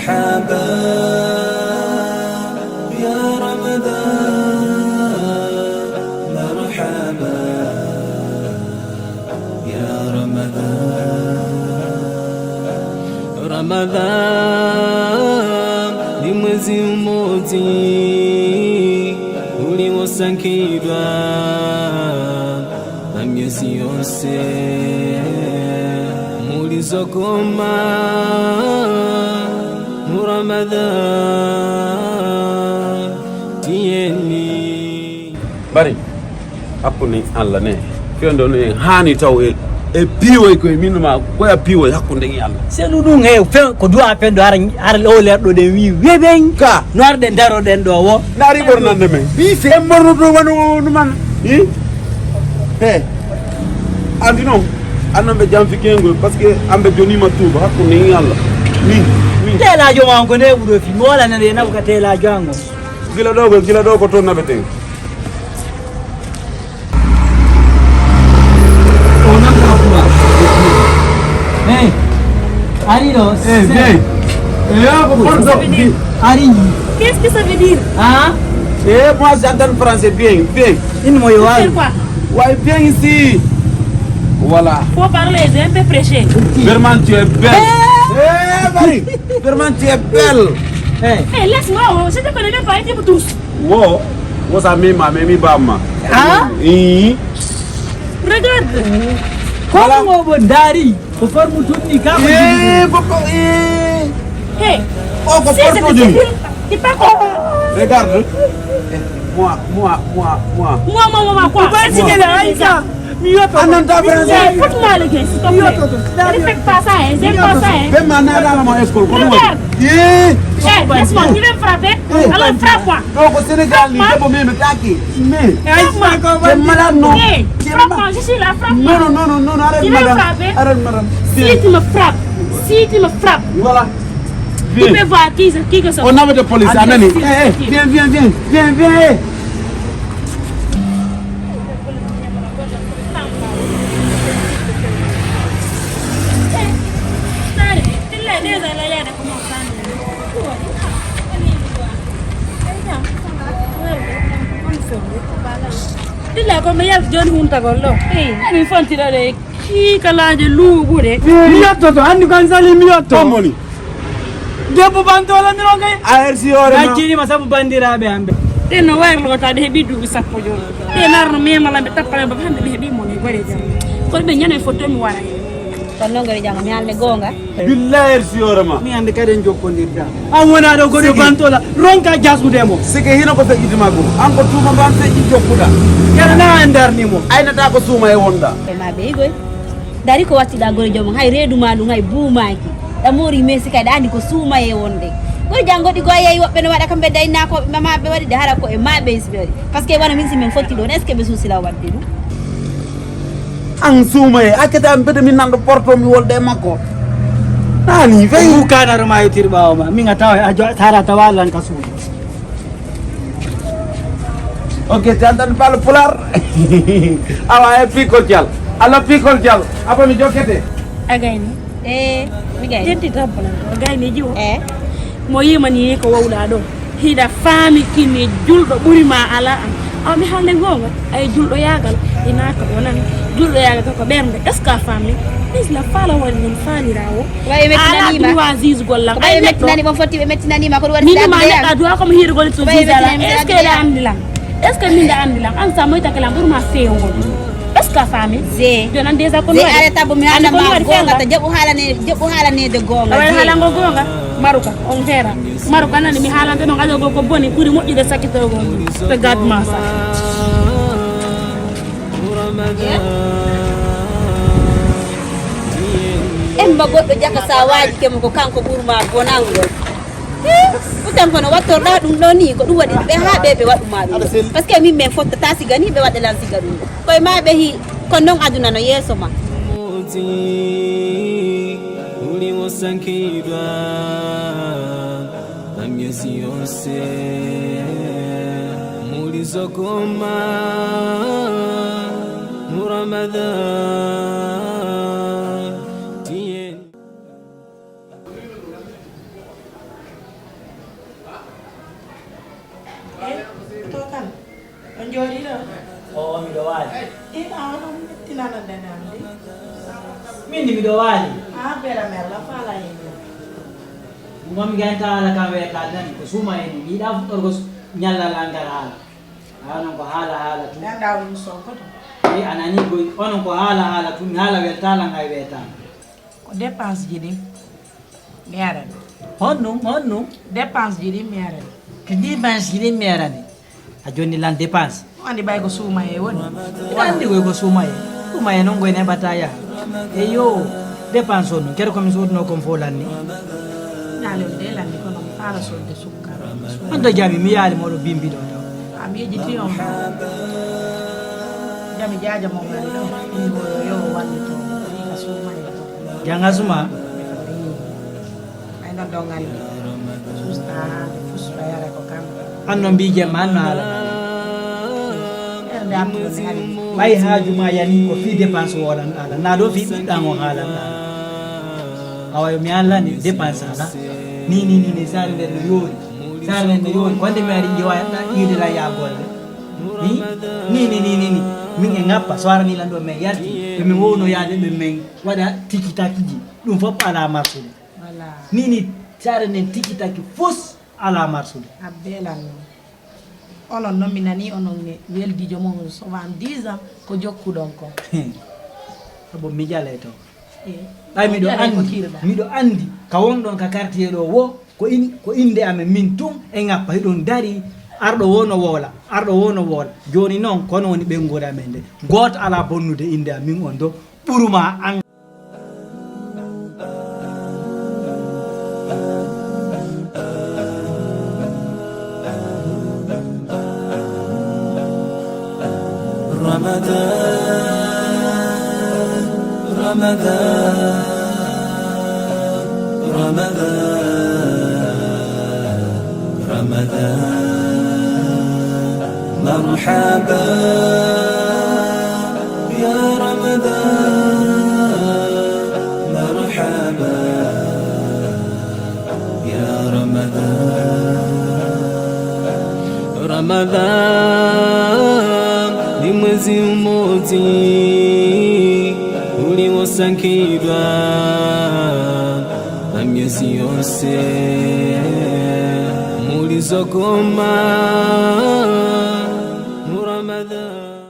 مرحبا يا رمضان مرحبا يا رمضان ni mwezi mmoja uliosangirwa na miezi yose mulizokoma Ramadan tieni bari apuni alla ne fendo ne hani taw e piwo ko minuma ko ya piwo hakkunde ngi alla selu du ngay ko do apendo ar o lerdo de wi weben ka norde daro den do wo dari bornande men bi fe morno do wanu man hi he andino anambe jamfi kengo parce que ambe joni ma tuba hakkunde ngi alla ni tela jo wango ne budo fi mola na na ko tela jango gila do ko to nabe ten hey Arinos viens Ari qu'est-ce que ça veut dire? Hein? Moi j'entends français bien In moyo wa ouais viens ici voilà Faut parler, un peu prêcher. vraiment tu es belle Bari vraiment tu es belle hey Laisse-moi, je te connais même pas, et pour tous. wo sa mima bama ah Regarde. Comment vous dari pour faire mutunni ka Hey, oh ko si c'est porto jini t'es pas content. regarde moi Moi, quoi? Vas-y que la Aïssa ananta français Écoute-moi, le gars, s'il te plaît. Ne respecte pas ça, hein, c'est pas ça, hein. fais mana dans mon école Regarde. Hey, laisse-moi, tu veux me frapper? Alors frappe-moi. donc au Sénégal ni debo même taki mais c'est malade non Hey, frappe-moi, je suis là, frappe-moi. non arrête Tu veux me madame frapper? arrête madame Si tu me frappes, voilà tu peux voir qui que c'est. on avait de police anani viens Dilla ko me yal joni hunta gollo mi fontirare ki kalaje luuɓude miyotto to andi kan sali miyotto tomoni debbo bantola mi rongay aersi ore ma ajini ma sabu bandiraɓe amɓe ɗen no wayrlotade heeɓi duuɓi sappo joni ɗe narno memala ɓe tappale ba hande ɓe heeɓi moni gore jam kono ɓe ñane fotto mi wara kono noon gari janggo mi haalde gonga billahi aersi ore ma mi ande kadi en jokkodirda an wona ɗo goɗo bantola ronka jasgudemo sike hino ko feƴƴitima gom an ko tuuma mban feƴƴi jokkuɗa kala na en darnimo aynata ko suuma e wonda e ma ɓeygoy dari ko wattiɗa gore joom hay reeduma ɗum hay buumaki ɗamori mesi kadi andi ko suuma e wonde gore janggoɗi go yeeyi woɓɓe no waɗa kamɓe daynakoɓe mamaɓe waɗi de hara ko e maɓe siɓe waɗi par ce que wona min si min fotti ɗon est ce que ɓe suusila wadde ɗum an suuma e akkata mbede min nanɗo porto mi wolde e makko nani fu kanaro ma yetiri ɓawo ma min a tawa tara tawalan ka suudu ok te andan palo pular awa e pikol dial ala pikol dial apa mi jokkete a gayni mi gay jenti tabbana o gayni jiwo e mo yimani ko wawɗa ɗo hiɗa faami kinni julɗo ɓuurima ala an aw mi haalde gonga ay julɗo yagal inaka ɗo nan julɗo yagal kako ɓerde est ce que a famli isla faala waɗi non faalirawo way mettinanima droit juge gollam ay mettinani bon fotti ɓe mettinanima ko ɗum minima neɗɗa droit komo hiirgol to juge ala est ce que ɗa andilam est ce que min ɗa andilam an sa moytakalam ɓuurma feewgol est ce que a faami joni an déjà ko ze arrêta bo mi haaldama gonga to jaɓu haalanede gonga waɗi haalango gonga maruka on feera maruka nani mi haalante ɗon ajogo ko boni ɓuuri moƴƴude sakkitogo to gadma sa emba goɗɗo jaka sa waaji kemo ko kanko ɓuurma bonangol utan kono wattorɗa ɗum ɗo ni ko ɗum waɗi ɓe ha ɓe waɗuma ɗum par ce que min min fottata siga ni ɓe waɗalan siga ɗum koye ma ɓe hi kono noon aduna no yeeso ma uliwosankirwa myezi yonse mulizogoma mu Ramadhan tiye tokan on jooɗiɗo o miɗo waali aɗon mettinano denande min ni miɗo waali a beela merla faala hen momi ganta haala kam wiyata nani ko suuma en mi yiɗa fuɗɗorgo ñallal ngal haala onon ko haala tum ganda ɗum sonkoto e anani ko onon ko haala tum mi haala weltala ngay wiyatama ko dépense ji ɗin mi arani honɗum dépense ji ɗin mi arani ko dépense jiɗin mi arani a jonni lan dépense o andi ɓay ko suuma e woni ina andi koy ko suuma e noon koye neɓata yaha e yo dépense on noon kede komi soduno kom fo lanni naale on de lanni kono mi faala solde sukkara on to jami mi yaali moɗo bimbiɗo taw mi yejjiti on ɗo jami jaaja mo ngari ɗo indi yo wallito ka suuma e to janga suma ay non ɗo ngalli susta haade fusɗo yara ko kam anno mbijemma anno haala erde amtuɗo mi haali ɓay haajuma yani ko fi dépense woɗanɗala na ɗo fi ɓiɗɗan o haalanɗala awa mi allani dépense ala ni sare nden no yoori sare nden no yoori wonde mi ari ƴewa iidela yagolle ni min e ngappa so arani lan ɗo min yarti ɓe min wowno yaade ɓe min waɗa tiki takiji ɗum fof ala marsude voilà ni sare nden tiki taki fos ala marsude a beelan noon onon noon mi nani onon weldijo mon 70 ans ko jokkuɗon ko abo mi jale to e ɓay miɗo andi ka wonɗon ka quartier ɗo wo ko inde amen min tum e ngappa hiɗon dari arɗo wo no woola joni noon kono woni ɓengude amen nde goto ala bonnude inde amin on do ɓuruma an مرحبا يا رمضان مرحبا يا رمضان ni mwezi mmoja uliosangidwa na miezi yonse mulizogoma mu Ramadhan.